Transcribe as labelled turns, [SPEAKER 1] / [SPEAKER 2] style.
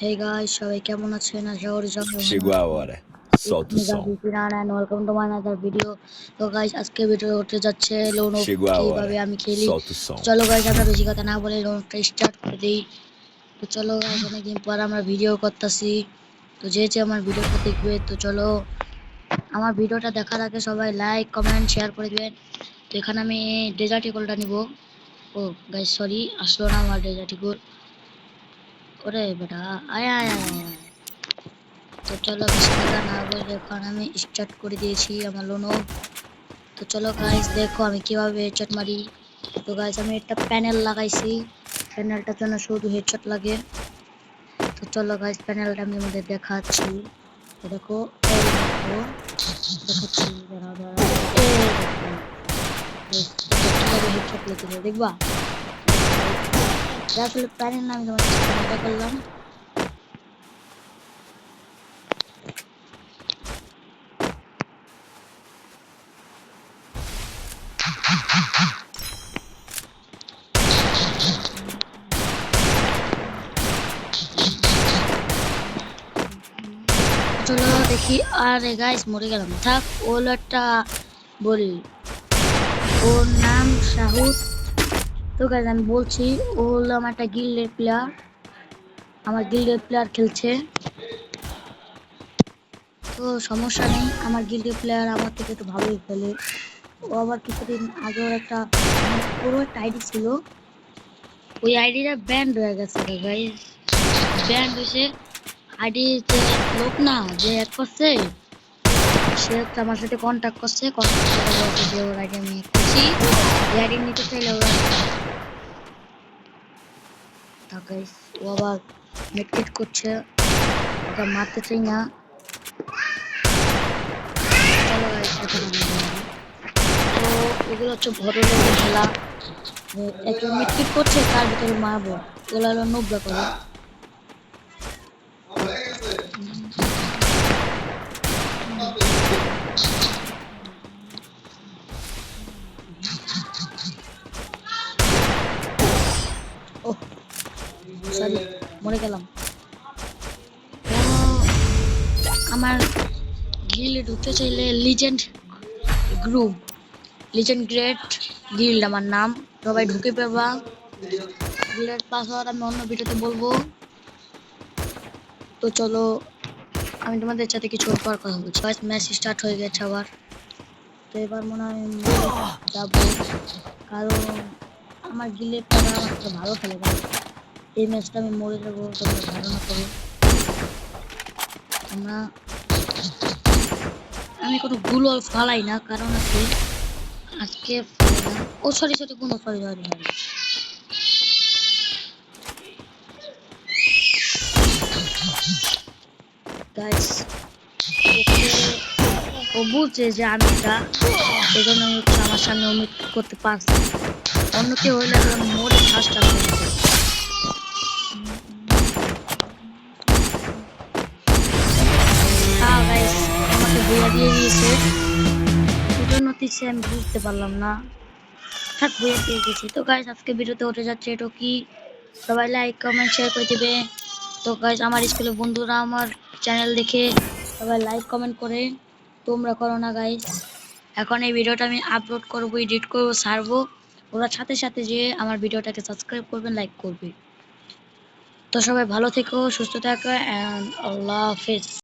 [SPEAKER 1] Hey guys, সবাই কেমন আছেন? আশা করি সবাই ভালো
[SPEAKER 2] Chegou a
[SPEAKER 1] আছেন।
[SPEAKER 2] hora. Solta o som.
[SPEAKER 1] And welcome to my another video. তো guys, আজকে ভিডিও হতে যাচ্ছে লোন অফ
[SPEAKER 2] Chegou a
[SPEAKER 1] কিভাবে
[SPEAKER 2] hora.
[SPEAKER 1] আমি খেলি।
[SPEAKER 2] Solta o
[SPEAKER 1] তো
[SPEAKER 2] som.
[SPEAKER 1] চলো guys, আমরা বেশি কথা না বলে লোনটা স্টার্ট করে দেই। তো চলো guys, অনেকদিন পর আমরা ভিডিও করতেছি। তো যে আমার ভিডিওটা দেখবে, তো চলো আমার ভিডিওটা দেখার আগে সবাই লাইক, কমেন্ট, শেয়ার করে দিবেন। তো এখানে আমি ডেজার্ট ইগলটা নিব। ও গাইস সরি, আসলো না আমার ডেজার্ট ইগল। ওরে বেটা, আয় আয় আয় আয়। তো চলো বেশি কথা না বলে এখন আমি স্টার্ট করে দিয়েছি আমার লোনো। তো চলো গাইস দেখো আমি কিভাবে হেডশট মারি। তো গাইস আমি একটা প্যানেল লাগাইছি, প্যানেলটার জন্য শুধু হেডশট লাগে। তো চলো গাইস প্যানেলটা আমি আমাদের দেখাচ্ছি। তো দেখো এই দেখো দেখাচ্ছি, দাঁড়াও দাঁড়াও, এই দেখো গাইস কিভাবে হেডশট লেগে দেখবা। আসলে প্যানেল না, আমি তোমাদের সাথে মজা করলাম। চলো দেখি। আরে গাইস মরে গেলাম, থাক ওগুলো একটা বলি। ওর নাম শাহুদ। তো গাইস আমি বলছি ও হলো আমার একটা গিল্ডের প্লেয়ার, আমার গিল্ডের প্লেয়ার খেলছে। তো সমস্যা নেই, আমার গিল্ডের প্লেয়ার আমার থেকে একটু ভালোই খেলে। ও আবার কিছুদিন আগেও একটা পুরো একটা আইডি ছিল, ওই আইডিটা ব্যান্ড হয়ে গেছে গাইস। ব্যান্ড হয়েছে আইডি, যে লোক না যে হ্যাক করছে সে হচ্ছে আমার সাথে কন্ট্যাক্ট করছে, কন্ট্যাক্ট করে বলছে যে ওর আইডি আমি খুশি, এই আইডি নিতে চাইলে ওরা গাইস। ও আবার মেট্রিক করছে, ওকে মারতে চাই না। চলো গাইস কথা না বলি। তো এগুলো হচ্ছে বড় লোকের খেলা, একজন মিটকিট করছে তার ভিতরে মারবো, এগুলো হলো নোবরা করে। ও সরি, মরে গেলাম। তো আমার গিল্ডে ঢুকতে চাইলে legend group, legend great guild আমার নাম, সবাই ঢুকে পাবা। গিল্ডের পাসওয়ার্ড আমি অন্য ভিডিওতে বলবো। তো চলো আমি তোমাদের সাথে কিছু পর কথা বলছি। ম্যাচ স্টার্ট হয়ে গেছে আবার। তো এবার মনে হয় আমি যাবো, কারণ আমার গিল্ডের প্লেয়ার আমার থেকে ভালো খেলে গাইস। এই ম্যাচটা আমি মরে যাবো তোমরা ধারণা করো। আমরা আমি কোনো গুলো ফালাই না, কারণ আছে আজকে ও সরি সরি কোনো সরি সরি সরি গাইস। ওকে ও বুঝছে যে আমি এটা, এই জন্য হচ্ছে আমার সামনে অমিট করতে পারছে। অন্য কেউ হইলে আমি মরে ঠাসটা করে দিত। গাইস আমাকে বইয়া দিয়ে দিয়েছে, কি জন্য দিচ্ছে আমি বুঝতে পারলাম না। থাক বইয়া দিয়ে গেছি। তো গাইস আজকে ভিডিওতে উঠে যাচ্ছে এটা কি, সবাই লাইক কমেন্ট শেয়ার করে দিবে। তো গাইস আমার স্কুলের বন্ধুরা আমার চ্যানেল দেখে সবাই লাইক কমেন্ট করে, তোমরা করো না গাইস। এখন এই ভিডিওটা আমি আপলোড করব, এডিট করব, ছাড়বো, ওরা সাথে সাথে যে আমার ভিডিওটাকে সাবস্ক্রাইব করবেন, লাইক করবে। তো সবাই ভালো থেকো, সুস্থ থাকো, এন্ড আল্লাহ হাফেজ।